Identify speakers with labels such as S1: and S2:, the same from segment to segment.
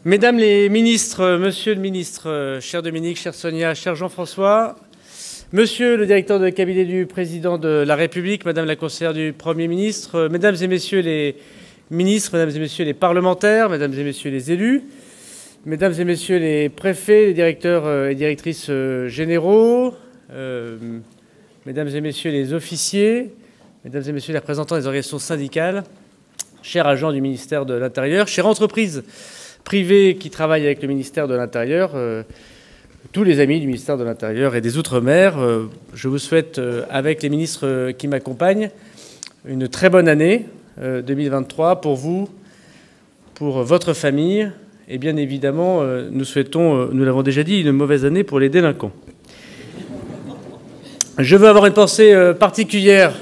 S1: Mesdames les ministres, monsieur le ministre, cher Dominique, chère Sonia, cher Jean-François, monsieur le directeur de cabinet du président de la République, madame la conseillère du Premier ministre, mesdames et messieurs les ministres, mesdames et messieurs les parlementaires, mesdames et messieurs les élus, mesdames et messieurs les préfets, les directeurs et directrices généraux, mesdames et messieurs les officiers, mesdames et messieurs les représentants des organisations syndicales, chers agents du ministère de l'Intérieur, chères entreprises privés qui travaillent avec le ministère de l'Intérieur, tous les amis du ministère de l'Intérieur et des Outre-mer, je vous souhaite, avec les ministres qui m'accompagnent, une très bonne année 2023 pour vous, pour votre famille, et bien évidemment, nous souhaitons, nous l'avons déjà dit, une mauvaise année pour les délinquants. Je veux avoir une pensée particulière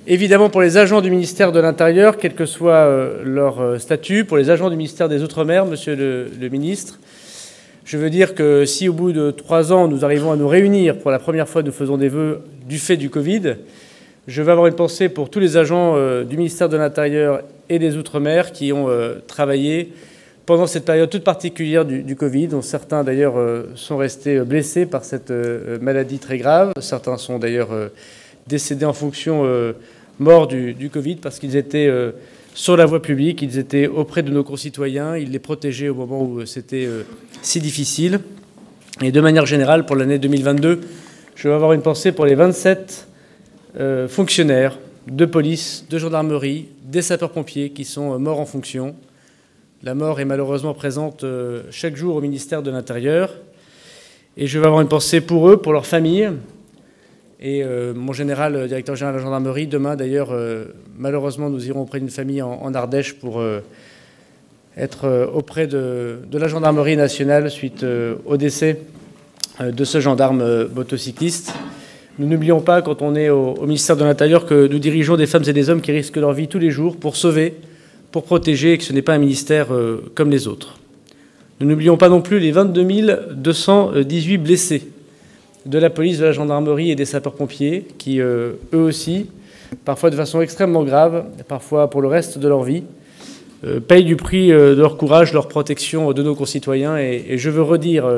S1: évidemment pour les agents du ministère de l'Intérieur, quel que soit leur statut, pour les agents du ministère des Outre-mer, monsieur le ministre. Je veux dire que si au bout de 3 ans, nous arrivons à nous réunir, pour la première fois nous faisons des vœux du fait du Covid, je veux avoir une pensée pour tous les agents du ministère de l'Intérieur et des Outre-mer qui ont travaillé pendant cette période toute particulière du Covid, dont certains d'ailleurs sont restés blessés par cette maladie très grave. Certains sont d'ailleurs décédés en fonction morts du Covid parce qu'ils étaient sur la voie publique, ils étaient auprès de nos concitoyens, ils les protégeaient au moment où c'était si difficile. Et de manière générale, pour l'année 2022, je vais avoir une pensée pour les 27 fonctionnaires de police, de gendarmerie, des sapeurs-pompiers qui sont morts en fonction. La mort est malheureusement présente chaque jour au ministère de l'Intérieur. Et je vais avoir une pensée pour eux, pour leurs familles. Et mon directeur général de la gendarmerie, demain d'ailleurs, malheureusement, nous irons auprès d'une famille en Ardèche pour être auprès de la gendarmerie nationale suite au décès de ce gendarme motocycliste. Nous n'oublions pas, quand on est au ministère de l'Intérieur, que nous dirigeons des femmes et des hommes qui risquent leur vie tous les jours pour sauver, pour protéger, et que ce n'est pas un ministère comme les autres. Nous n'oublions pas non plus les 22 218 blessés de la police, de la gendarmerie et des sapeurs-pompiers qui, eux aussi, parfois de façon extrêmement grave, parfois pour le reste de leur vie, payent du prix de leur courage, de leur protection de nos concitoyens. Et je veux redire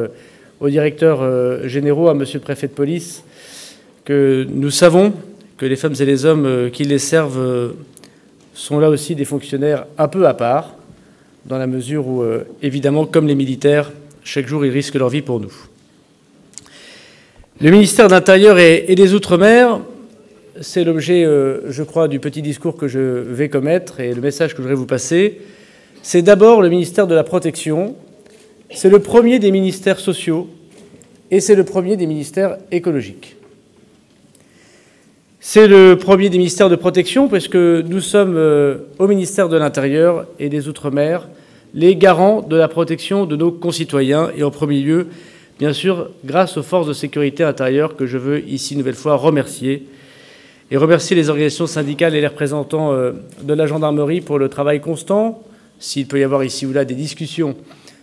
S1: aux directeurs généraux, à monsieur le préfet de police, que nous savons que les femmes et les hommes qui les servent sont là aussi des fonctionnaires un peu à part, dans la mesure où, évidemment, comme les militaires, chaque jour, ils risquent leur vie pour nous. Le ministère de l'Intérieur et des Outre-mer, c'est l'objet, je crois, du petit discours que je vais commettre et le message que je voudrais vous passer. C'est d'abord le ministère de la Protection, c'est le premier des ministères sociaux et c'est le premier des ministères écologiques. C'est le premier des ministères de protection parce que nous sommes au ministère de l'Intérieur et des Outre-mer les garants de la protection de nos concitoyens et en premier lieu, bien sûr, grâce aux forces de sécurité intérieure que je veux ici une nouvelle fois remercier et remercier les organisations syndicales et les représentants de la gendarmerie pour le travail constant. S'il peut y avoir ici ou là des discussions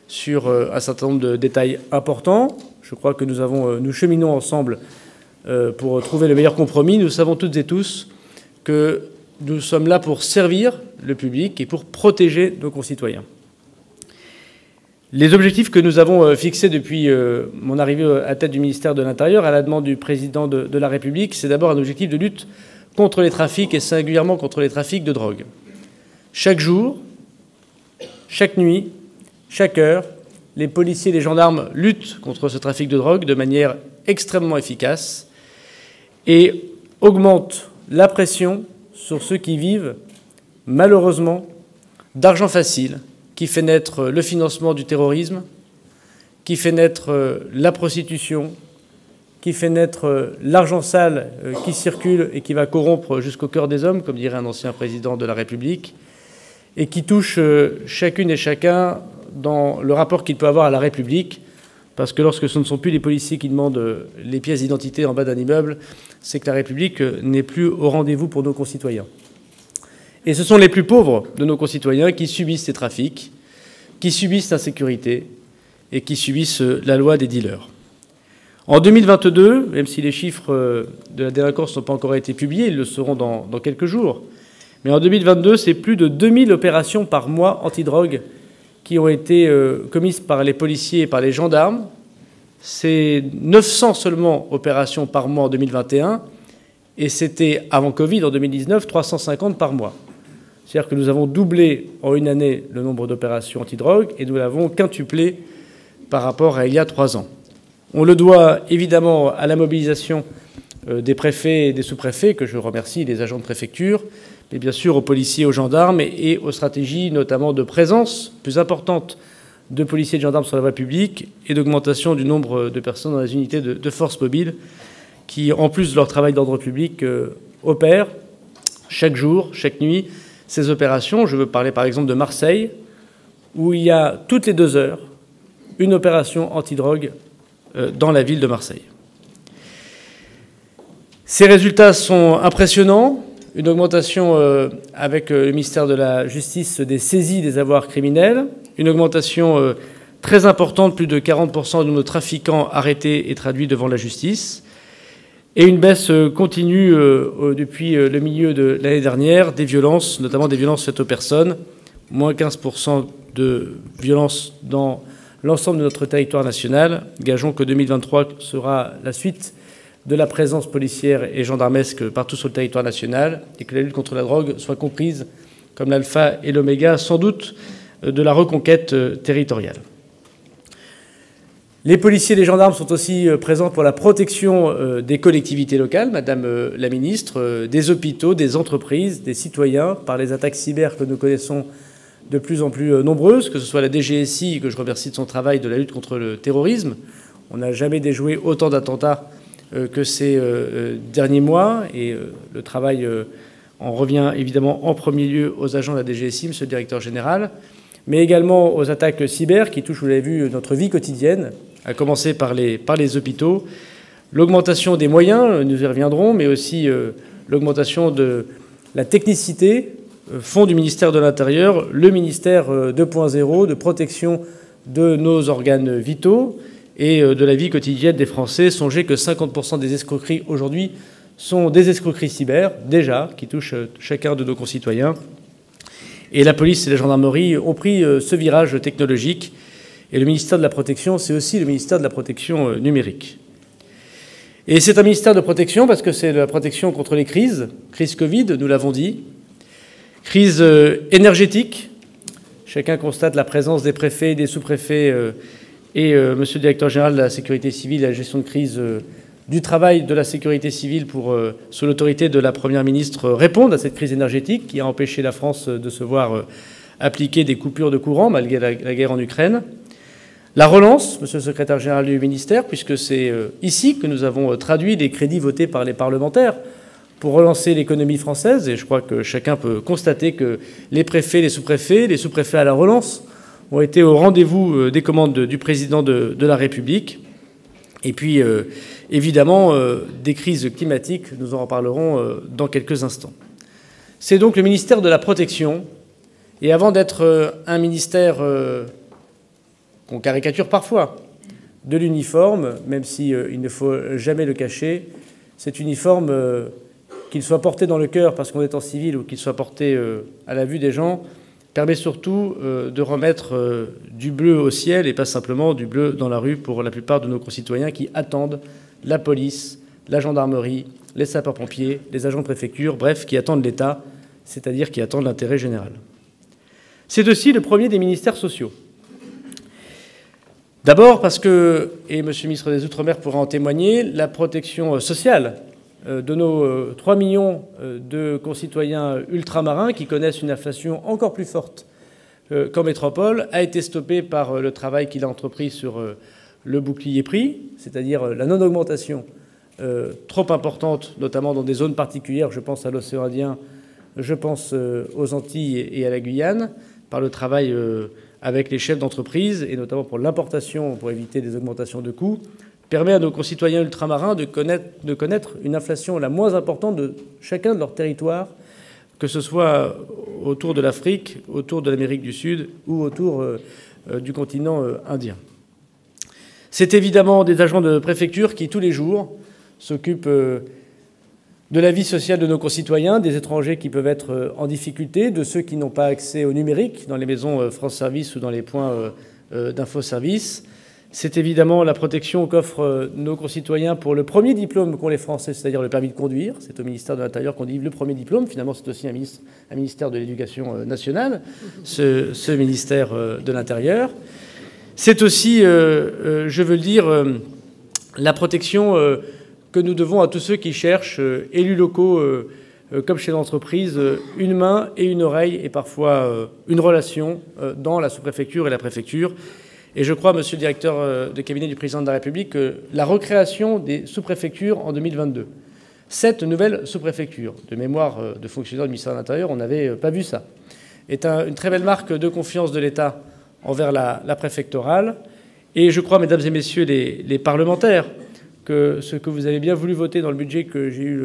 S1: sur un certain nombre de détails importants, je crois que nous cheminons ensemble pour trouver le meilleur compromis. Nous savons toutes et tous que nous sommes là pour servir le public et pour protéger nos concitoyens. Les objectifs que nous avons fixés depuis mon arrivée à la tête du ministère de l'Intérieur, à la demande du président de la République, c'est d'abord un objectif de lutte contre les trafics et singulièrement contre les trafics de drogue. Chaque jour, chaque nuit, chaque heure, les policiers et les gendarmes luttent contre ce trafic de drogue de manière extrêmement efficace et augmentent la pression sur ceux qui vivent, malheureusement, d'argent facile, qui fait naître le financement du terrorisme, qui fait naître la prostitution, qui fait naître l'argent sale qui circule et qui va corrompre jusqu'au cœur des hommes, comme dirait un ancien président de la République, et qui touche chacune et chacun dans le rapport qu'il peut avoir à la République, parce que lorsque ce ne sont plus les policiers qui demandent les pièces d'identité en bas d'un immeuble, c'est que la République n'est plus au rendez-vous pour nos concitoyens. Et ce sont les plus pauvres de nos concitoyens qui subissent ces trafics, qui subissent l'insécurité et qui subissent la loi des dealers. En 2022, même si les chiffres de la délinquance n'ont pas encore été publiés, ils le seront dans quelques jours, mais en 2022, c'est plus de 2000 opérations par mois antidrogue qui ont été commises par les policiers et par les gendarmes. C'est 900 seulement opérations par mois en 2021, et c'était avant Covid, en 2019, 350 par mois. C'est-à-dire que nous avons doublé en une année le nombre d'opérations antidrogue, et nous l'avons quintuplé par rapport à il y a 3 ans. On le doit évidemment à la mobilisation des préfets et des sous-préfets, que je remercie, les agents de préfecture, mais bien sûr aux policiers, aux gendarmes et aux stratégies notamment de présence plus importante de policiers et de gendarmes sur la voie publique et d'augmentation du nombre de personnes dans les unités de force mobile qui, en plus de leur travail d'ordre public, opèrent chaque jour, chaque nuit, ces opérations. Je veux parler par exemple de Marseille, où il y a toutes les 2 heures une opération antidrogue dans la ville de Marseille. Ces résultats sont impressionnants. Une augmentation avec le ministère de la Justice des saisies des avoirs criminels, une augmentation très importante, plus de 40% de nos trafiquants arrêtés et traduits devant la justice, et une baisse continue depuis le milieu de l'année dernière des violences, notamment des violences faites aux personnes, moins 15% de violences dans l'ensemble de notre territoire national. Gageons que 2023 sera la suite de la présence policière et gendarmesque partout sur le territoire national, et que la lutte contre la drogue soit comprise comme l'alpha et l'oméga, sans doute, de la reconquête territoriale. Les policiers et les gendarmes sont aussi présents pour la protection des collectivités locales, Madame la Ministre, des hôpitaux, des entreprises, des citoyens, par les attaques cyber que nous connaissons de plus en plus nombreuses, que ce soit la DGSI, que je remercie de son travail de la lutte contre le terrorisme. On n'a jamais déjoué autant d'attentats que ces derniers mois, et le travail en revient évidemment en premier lieu aux agents de la DGSI, Monsieur le Directeur général, mais également aux attaques cyber qui touchent, vous l'avez vu, notre vie quotidienne, à commencer par les hôpitaux, l'augmentation des moyens, nous y reviendrons, mais aussi l'augmentation de la technicité, fonds du ministère de l'Intérieur, le ministère 2.0 de protection de nos organes vitaux et de la vie quotidienne des Français. Songez que 50% des escroqueries aujourd'hui sont des escroqueries cyber, déjà, qui touchent chacun de nos concitoyens. Et la police et la gendarmerie ont pris ce virage technologique. Et le ministère de la Protection, c'est aussi le ministère de la Protection numérique. Et c'est un ministère de protection parce que c'est de la protection contre les crises. Crise Covid, nous l'avons dit. Crise énergétique. Chacun constate la présence des préfets, des sous-préfets et Monsieur le Directeur général de la Sécurité civile et la gestion de crise du travail de la sécurité civile pour, sous l'autorité de la Première ministre, répondre à cette crise énergétique qui a empêché la France de se voir appliquer des coupures de courant malgré la guerre en Ukraine. La relance, Monsieur le Secrétaire général du ministère, puisque c'est ici que nous avons traduit les crédits votés par les parlementaires pour relancer l'économie française. Et je crois que chacun peut constater que les préfets, les sous-préfets à la relance ont été au rendez-vous des commandes du président de la République. Et puis, évidemment, des crises climatiques, nous en reparlerons dans quelques instants. C'est donc le ministère de la Protection. Et avant d'être un ministère qu'on caricature parfois, de l'uniforme, même s'il ne faut jamais le cacher, cet uniforme, qu'il soit porté dans le cœur parce qu'on est en civil ou qu'il soit porté à la vue des gens, permet surtout de remettre du bleu au ciel et pas simplement du bleu dans la rue pour la plupart de nos concitoyens qui attendent la police, la gendarmerie, les sapeurs-pompiers, les agents de préfecture, bref, qui attendent l'État, c'est-à-dire qui attendent l'intérêt général. C'est aussi le premier des ministères sociaux. D'abord parce que, et Monsieur le ministre des Outre-mer pourra en témoigner, la protection sociale de nos 3 millions de concitoyens ultramarins qui connaissent une inflation encore plus forte qu'en métropole a été stoppée par le travail qu'il a entrepris sur le bouclier prix, c'est-à-dire la non-augmentation trop importante, notamment dans des zones particulières, je pense à l'océan Indien, je pense aux Antilles et à la Guyane, par le travail avec les chefs d'entreprise, et notamment pour l'importation, pour éviter des augmentations de coûts, permet à nos concitoyens ultramarins de connaître une inflation la moins importante de chacun de leurs territoires, que ce soit autour de l'Afrique, autour de l'Amérique du Sud ou autour du continent indien. C'est évidemment des agents de préfecture qui, tous les jours, s'occupent de la vie sociale de nos concitoyens, des étrangers qui peuvent être en difficulté, de ceux qui n'ont pas accès au numérique dans les maisons France Service ou dans les points d'infoservice. C'est évidemment la protection qu'offrent nos concitoyens pour le premier diplôme qu'ont les Français, c'est-à-dire le permis de conduire. C'est au ministère de l'Intérieur qu'on délivre le premier diplôme. Finalement, c'est aussi un ministère de l'Éducation nationale, ce ministère de l'Intérieur. C'est aussi, je veux le dire, la protection que nous devons à tous ceux qui cherchent, élus locaux comme chez l'entreprise, une main et une oreille et parfois une relation dans la sous-préfecture et la préfecture. Et je crois, monsieur le directeur de cabinet du président de la République, que la recréation des sous-préfectures en 2022, 7 nouvelles sous-préfectures, de mémoire de fonctionnaires du ministère de l'Intérieur, on n'avait pas vu ça, est une très belle marque de confiance de l'État envers la préfectorale. Et je crois, mesdames et messieurs les parlementaires, que ce que vous avez bien voulu voter dans le budget que j'ai eu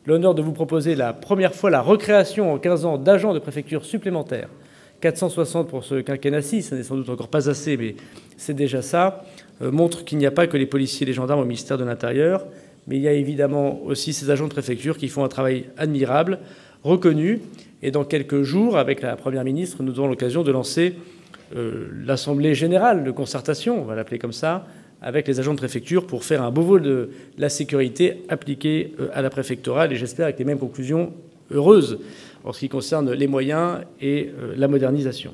S1: l'honneur de vous proposer, la première fois la recréation en 15 ans d'agents de préfecture supplémentaires, 460 pour ce quinquennat-ci, ce n'est sans doute encore pas assez, mais c'est déjà ça, montre qu'il n'y a pas que les policiers et les gendarmes au ministère de l'Intérieur, mais il y a évidemment aussi ces agents de préfecture qui font un travail admirable, reconnu. Et dans quelques jours, avec la Première ministre, nous aurons l'occasion de lancer l'Assemblée générale de concertation, on va l'appeler comme ça, avec les agents de préfecture pour faire un beau vol de la sécurité appliquée à la préfectorale, et j'espère avec les mêmes conclusions heureuses en ce qui concerne les moyens et la modernisation.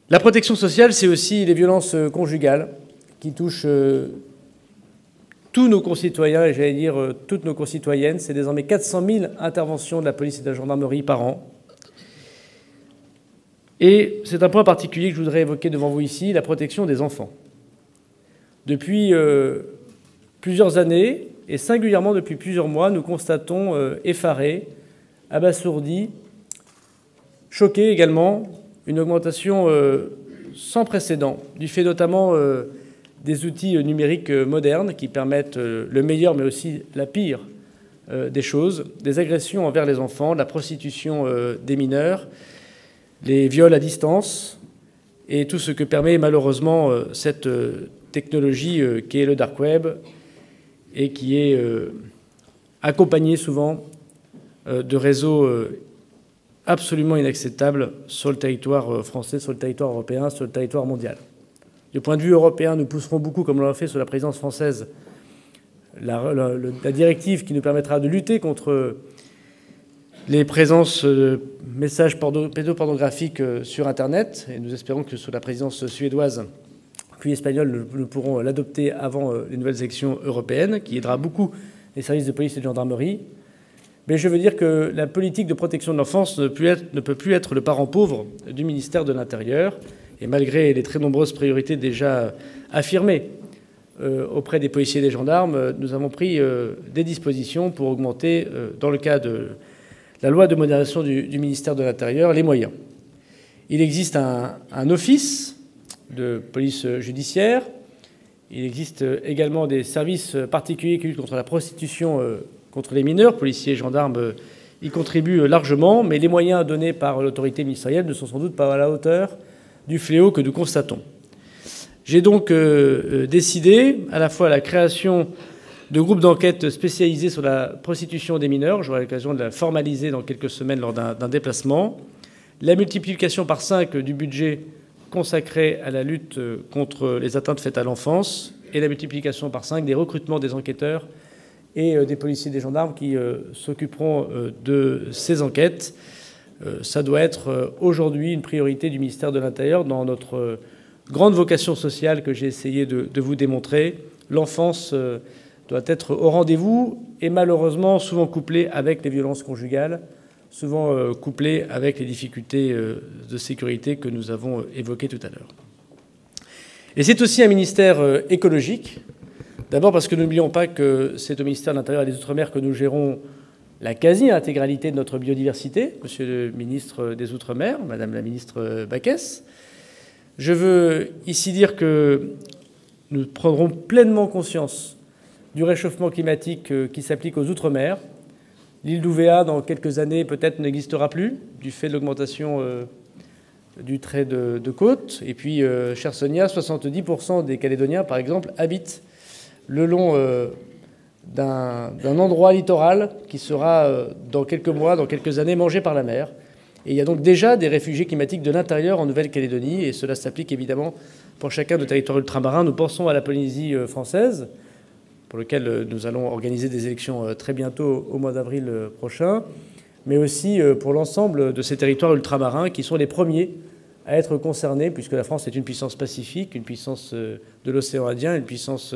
S1: La protection sociale, c'est aussi les violences conjugales qui touchent tous nos concitoyens, et j'allais dire toutes nos concitoyennes. C'est désormais 400 000 interventions de la police et de la gendarmerie par an. Et c'est un point particulier que je voudrais évoquer devant vous ici, la protection des enfants. Depuis plusieurs années, et singulièrement depuis plusieurs mois, nous constatons, effarés, abasourdis, choqués également, une augmentation sans précédent, du fait notamment des outils numériques modernes qui permettent le meilleur mais aussi la pire des choses, des agressions envers les enfants, la prostitution des mineurs, les viols à distance et tout ce que permet malheureusement cette technologie qui est le dark web et qui est accompagnée souvent de réseaux absolument inacceptables sur le territoire français, sur le territoire européen, sur le territoire mondial. Du point de vue européen, nous pousserons beaucoup, comme on l'a fait sous la présidence française, la directive qui nous permettra de lutter contre les présences de messages pédopornographiques sur Internet. Et nous espérons que sous la présidence suédoise puis espagnole, nous pourrons l'adopter avant les nouvelles élections européennes, qui aidera beaucoup les services de police et de gendarmerie. Mais je veux dire que la politique de protection de l'enfance ne peut plus être le parent pauvre du ministère de l'Intérieur. Et malgré les très nombreuses priorités déjà affirmées auprès des policiers et des gendarmes, nous avons pris des dispositions pour augmenter, dans le cas de la loi de modernisation du ministère de l'Intérieur, les moyens. Il existe un office de police judiciaire. Il existe également des services particuliers qui luttent contre la prostitution, contre les mineurs. Policiers et gendarmes y contribuent largement, mais les moyens donnés par l'autorité ministérielle ne sont sans doute pas à la hauteur du fléau que nous constatons. J'ai donc décidé à la fois la création de groupes d'enquête spécialisés sur la prostitution des mineurs, j'aurai l'occasion de la formaliser dans quelques semaines lors d'un déplacement, la multiplication par 5 du budget consacré à la lutte contre les atteintes faites à l'enfance et la multiplication par 5 des recrutements des enquêteurs et des policiers et des gendarmes qui s'occuperont de ces enquêtes. Ça doit être aujourd'hui une priorité du ministère de l'Intérieur dans notre grande vocation sociale que j'ai essayé de vous démontrer. L'enfance doit être au rendez-vous et malheureusement souvent couplée avec les violences conjugales, souvent couplée avec les difficultés de sécurité que nous avons évoquées tout à l'heure. Et c'est aussi un ministère écologique. D'abord parce que n'oublions pas que c'est au ministère de l'Intérieur et des Outre-mer que nous gérons la quasi-intégralité de notre biodiversité, monsieur le ministre des Outre-mer, madame la ministre Backès. Je veux ici dire que nous prendrons pleinement conscience du réchauffement climatique qui s'applique aux Outre-mer. L'île d'Ouvéa, dans quelques années, peut-être n'existera plus, du fait de l'augmentation du trait de côte. Et puis, chère Sonia, 70% des Calédoniens, par exemple, habitent le long d'un endroit littoral qui sera, dans quelques mois, dans quelques années, mangé par la mer. Et il y a donc déjà des réfugiés climatiques de l'intérieur en Nouvelle-Calédonie, et cela s'applique évidemment pour chacun des territoires ultramarins. Nous pensons à la Polynésie française, pour lequel nous allons organiser des élections très bientôt, au mois d'avril prochain, mais aussi pour l'ensemble de ces territoires ultramarins qui sont les premiers à être concernés, puisque la France est une puissance pacifique, une puissance de l'océan Indien, une puissance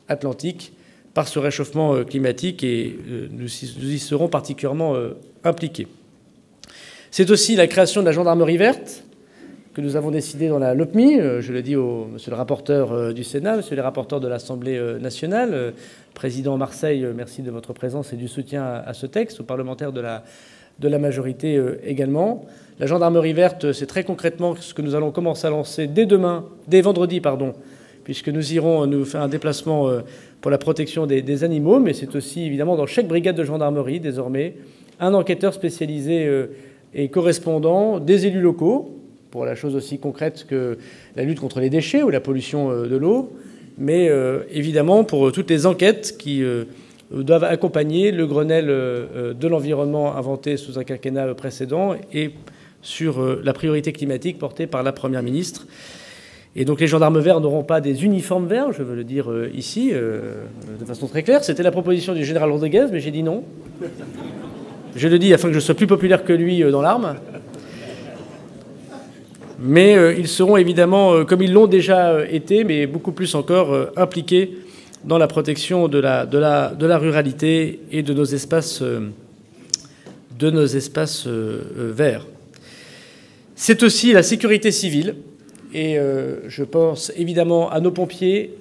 S1: atlantique, par ce réchauffement climatique, et nous y serons particulièrement impliqués. C'est aussi la création de la gendarmerie verte que nous avons décidé dans la LOPMI. Je le dis au monsieur le rapporteur du Sénat, monsieur les rapporteurs de l'Assemblée nationale, président Marseille, merci de votre présence et du soutien à ce texte, aux parlementaires de la majorité également. La gendarmerie verte, c'est très concrètement ce que nous allons commencer à lancer dès vendredi, puisque nous irons nous faire un déplacement pour la protection des animaux, mais c'est aussi évidemment dans chaque brigade de gendarmerie désormais un enquêteur spécialisé et correspondant, des élus locaux, pour la chose aussi concrète que la lutte contre les déchets ou la pollution de l'eau, mais évidemment pour toutes les enquêtes qui doivent accompagner le Grenelle de l'environnement inventé sous un quinquennat précédent et sur la priorité climatique portée par la Première ministre. Et donc les gendarmes verts n'auront pas des uniformes verts, je veux le dire ici, de façon très claire. C'était la proposition du général Rodriguez, mais j'ai dit non. Je le dis afin que je sois plus populaire que lui dans l'arme. Mais ils seront évidemment, comme ils l'ont déjà été, mais beaucoup plus encore, impliqués dans la protection de la ruralité et de nos espaces verts. C'est aussi la sécurité civile. Et je pense évidemment à nos pompiers,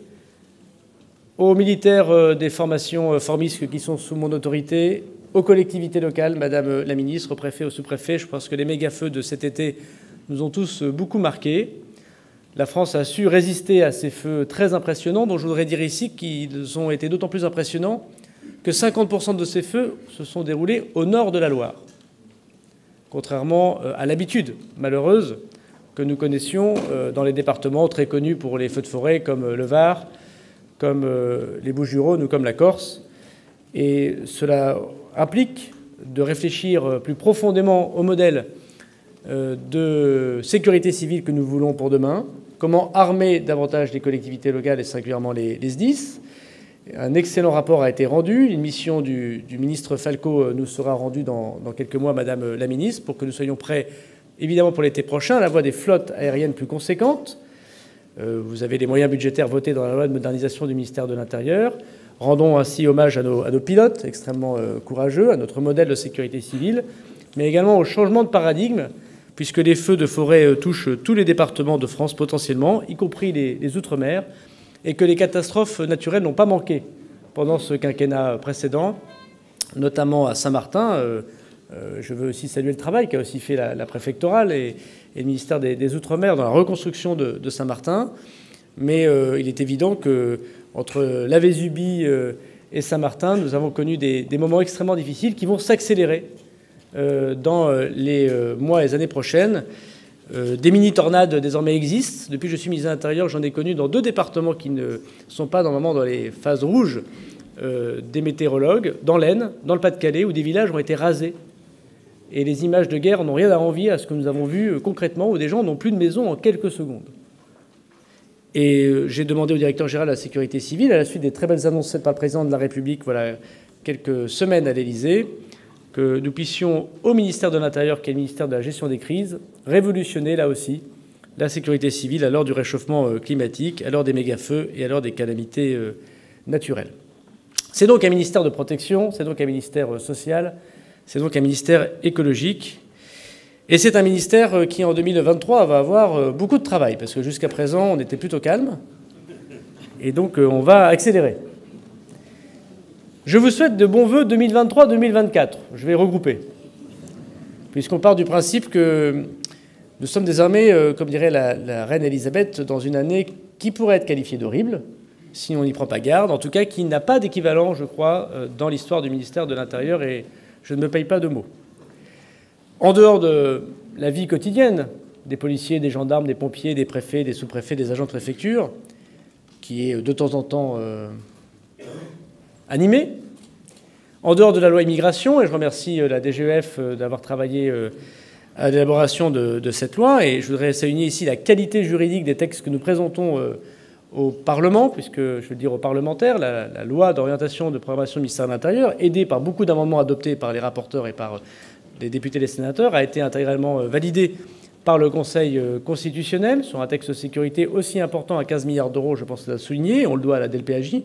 S1: aux militaires des formations formisques qui sont sous mon autorité, aux collectivités locales, Madame la Ministre, aux préfets, aux sous-préfets. Je pense que les méga-feux de cet été nous ont tous beaucoup marqués. La France a su résister à ces feux très impressionnants, dont je voudrais dire ici qu'ils ont été d'autant plus impressionnants que 50% de ces feux se sont déroulés au nord de la Loire, contrairement à l'habitude malheureuse que nous connaissions dans les départements très connus pour les feux de forêt, comme le Var, comme les Bouches-du-Rhône ou comme la Corse. Et cela implique de réfléchir plus profondément au modèle de sécurité civile que nous voulons pour demain, comment armer davantage les collectivités locales et singulièrement les SDIS. Un excellent rapport a été rendu. Une mission du ministre Falco nous sera rendue dans quelques mois, Madame la Ministre, pour que nous soyons prêts, évidemment, pour l'été prochain, à la voie des flottes aériennes plus conséquentes. Vous avez les moyens budgétaires votés dans la loi de modernisation du ministère de l'Intérieur. Rendons ainsi hommage à nos pilotes extrêmement courageux, à notre modèle de sécurité civile, mais également au changement de paradigme, puisque les feux de forêt touchent tous les départements de France potentiellement, y compris les Outre-mer, et que les catastrophes naturelles n'ont pas manqué pendant ce quinquennat précédent, notamment à Saint-Martin. Je veux aussi saluer le travail qu'a aussi fait la préfectorale et le ministère des Outre-mer dans la reconstruction de Saint-Martin. Mais il est évident qu'entre la Vésubie et Saint-Martin, nous avons connu des moments extrêmement difficiles qui vont s'accélérer dans les mois et les années prochaines. Des mini-tornades désormais existent. Depuis que je suis ministre de l'Intérieur, j'en ai connu dans 2 départements qui ne sont pas normalement dans les phases rouges des météorologues, dans l'Aisne, dans le Pas-de-Calais, où des villages ont été rasés. Et les images de guerre n'ont rien à envier à ce que nous avons vu concrètement, où des gens n'ont plus de maison en quelques secondes. Et j'ai demandé au directeur général de la sécurité civile, à la suite des très belles annonces faites par le président de la République, voilà quelques semaines à l'Élysée, que nous puissions, au ministère de l'Intérieur, qui est le ministère de la gestion des crises, révolutionner, là aussi, la sécurité civile à l'heure du réchauffement climatique, à l'heure des méga-feux et à l'heure des calamités naturelles. C'est donc un ministère de protection, c'est donc un ministère social, c'est donc un ministère écologique. Et c'est un ministère qui, en 2023, va avoir beaucoup de travail, parce que jusqu'à présent, on était plutôt calme. Et donc, on va accélérer. Je vous souhaite de bons vœux 2023-2024. Je vais regrouper. Puisqu'on part du principe que nous sommes désormais, comme dirait la reine Elisabeth, dans une année qui pourrait être qualifiée d'horrible, si on n'y prend pas garde, en tout cas qui n'a pas d'équivalent, je crois, dans l'histoire du ministère de l'Intérieur, et je ne me paye pas de mots. En dehors de la vie quotidienne des policiers, des gendarmes, des pompiers, des préfets, des sous-préfets, des agents de préfecture, qui est de temps en temps animé. En dehors de la loi immigration, et je remercie la DGEF d'avoir travaillé à l'élaboration de cette loi, et je voudrais souligner ici la qualité juridique des textes que nous présentons au Parlement, puisque, je veux dire aux parlementaires, la loi d'orientation de programmation du ministère de l'Intérieur, aidée par beaucoup d'amendements adoptés par les rapporteurs et par les députés et les sénateurs, a été intégralement validée par le Conseil constitutionnel sur un texte de sécurité aussi important à 15 milliards d'euros, je pense que c'est à souligner, on le doit à la DLPAJ,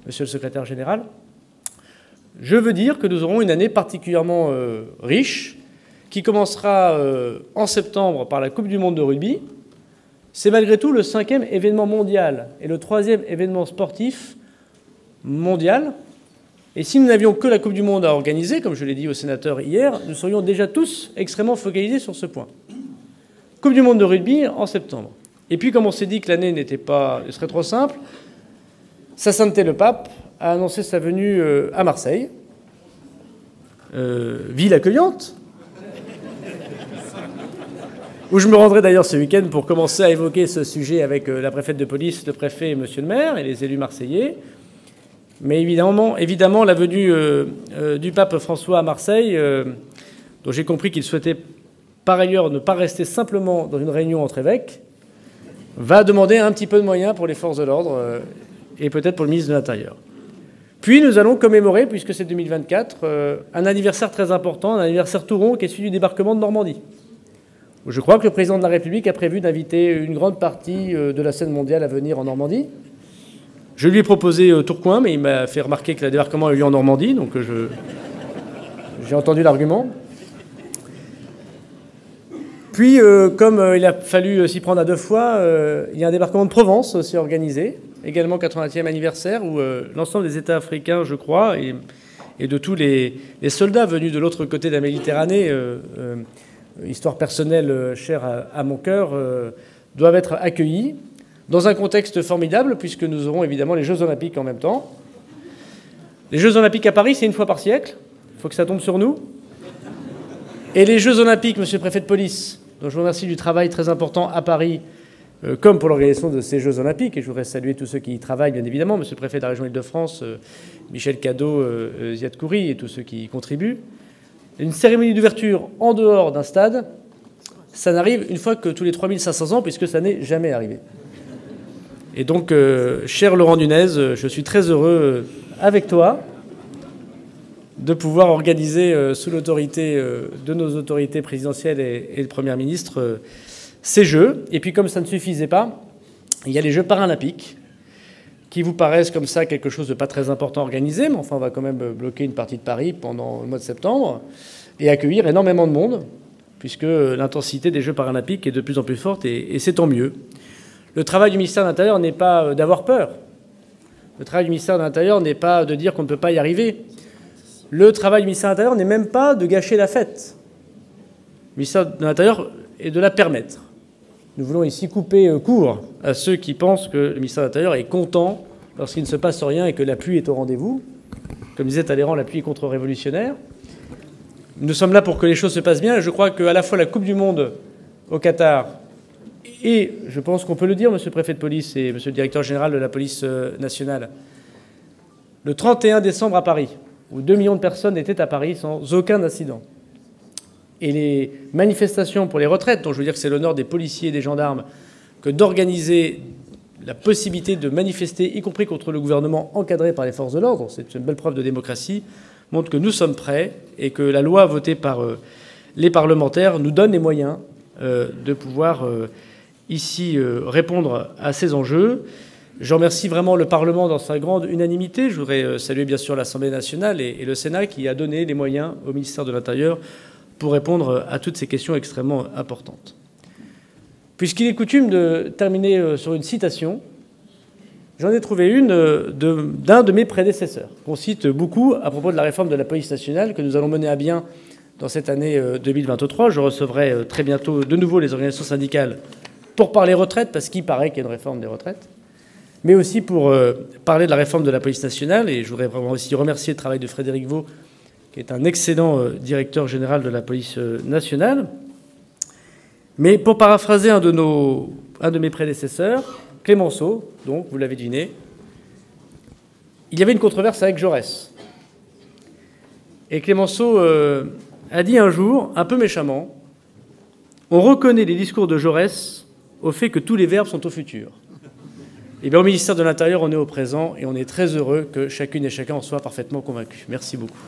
S1: monsieur le secrétaire général. Je veux dire que nous aurons une année particulièrement riche, qui commencera en septembre par la Coupe du monde de rugby. C'est malgré tout le 5e événement mondial et le 3e événement sportif mondial. Et si nous n'avions que la Coupe du monde à organiser, comme je l'ai dit aux sénateurs hier, nous serions déjà tous extrêmement focalisés sur ce point. Coupe du monde de rugby en septembre. Et puis, comme on s'est dit que l'année ne serait trop simple, Sa Sainteté le Pape a annoncé sa venue à Marseille, ville accueillante, où je me rendrai d'ailleurs ce week-end pour commencer à évoquer ce sujet avec la préfète de police, le préfet et monsieur le maire et les élus marseillais. Mais évidemment la venue du pape François à Marseille, dont j'ai compris qu'il souhaitait par ailleurs ne pas rester simplement dans une réunion entre évêques, va demander un petit peu de moyens pour les forces de l'ordre et peut-être pour le ministre de l'Intérieur. Puis nous allons commémorer, puisque c'est 2024, un anniversaire très important, un anniversaire tout rond qui est celui du débarquement de Normandie. Je crois que le président de la République a prévu d'inviter une grande partie de la scène mondiale à venir en Normandie. Je lui ai proposé Tourcoing, mais il m'a fait remarquer que le débarquement a eu lieu en Normandie, donc j'ai entendu l'argument. Puis, comme il a fallu s'y prendre à 2 fois, il y a un débarquement de Provence aussi organisé, également 80e anniversaire, où l'ensemble des États africains, je crois, et de tous les soldats venus de l'autre côté de la Méditerranée, histoire personnelle chère à mon cœur, doivent être accueillis dans un contexte formidable, puisque nous aurons évidemment les Jeux Olympiques en même temps. Les Jeux Olympiques à Paris, c'est une fois par siècle. Il faut que ça tombe sur nous. Et les Jeux Olympiques, monsieur le préfet de police, dont je vous remercie du travail très important à Paris, comme pour l'organisation de ces Jeux Olympiques, et je voudrais saluer tous ceux qui y travaillent, bien évidemment, monsieur le préfet de la région Île-de-France, Michel Cadot, Ziad Khoury, et tous ceux qui y contribuent. Une cérémonie d'ouverture en dehors d'un stade, ça n'arrive une fois que tous les 3500 ans, puisque ça n'est jamais arrivé. Et donc, cher Laurent Nunez, je suis très heureux, avec toi, de pouvoir organiser, sous l'autorité de nos autorités présidentielles et de Premier ministre, ces Jeux. Et puis, comme ça ne suffisait pas, il y a les Jeux paralympiques, qui vous paraissent comme ça quelque chose de pas très important à organiser, mais enfin on va quand même bloquer une partie de Paris pendant le mois de septembre et accueillir énormément de monde, puisque l'intensité des Jeux paralympiques est de plus en plus forte, et c'est tant mieux. Le travail du ministère de l'Intérieur n'est pas d'avoir peur. Le travail du ministère de l'Intérieur n'est pas de dire qu'on ne peut pas y arriver. Le travail du ministère de l'Intérieur n'est même pas de gâcher la fête. Le ministère de l'Intérieur est de la permettre. Nous voulons ici couper court à ceux qui pensent que le ministère de l'Intérieur est content lorsqu'il ne se passe rien et que la pluie est au rendez-vous. Comme disait Talleyrand, la pluie est contre-révolutionnaire. Nous sommes là pour que les choses se passent bien, et je crois qu'à la fois la Coupe du monde au Qatar et, je pense qu'on peut le dire, monsieur le préfet de police et monsieur le directeur général de la police nationale, le 31 décembre à Paris, où 2 millions de personnes étaient à Paris sans aucun incident, et les manifestations pour les retraites, dont je veux dire que c'est l'honneur des policiers et des gendarmes que d'organiser la possibilité de manifester, y compris contre le gouvernement encadré par les forces de l'ordre, c'est une belle preuve de démocratie, montre que nous sommes prêts et que la loi votée par les parlementaires nous donne les moyens de pouvoir ici répondre à ces enjeux. Je remercie vraiment le Parlement dans sa grande unanimité. Je voudrais saluer bien sûr l'Assemblée nationale et le Sénat qui a donné les moyens au ministère de l'Intérieur pour répondre à toutes ces questions extrêmement importantes. Puisqu'il est coutume de terminer sur une citation, j'en ai trouvé une d'un de mes prédécesseurs, qu'on cite beaucoup à propos de la réforme de la police nationale que nous allons mener à bien dans cette année 2023. Je recevrai très bientôt de nouveau les organisations syndicales pour parler retraites, parce qu'il paraît qu'il y a une réforme des retraites, mais aussi pour parler de la réforme de la police nationale. Et je voudrais vraiment aussi remercier le travail de Frédéric Vaux, qui est un excellent directeur général de la police nationale. Mais pour paraphraser un de mes prédécesseurs, Clémenceau, donc, vous l'avez deviné, il y avait une controverse avec Jaurès. Et Clémenceau a dit un jour, un peu méchamment, « On reconnaît les discours de Jaurès au fait que tous les verbes sont au futur. » Eh bien, au ministère de l'Intérieur, on est au présent et on est très heureux que chacune et chacun en soit parfaitement convaincu. Merci beaucoup.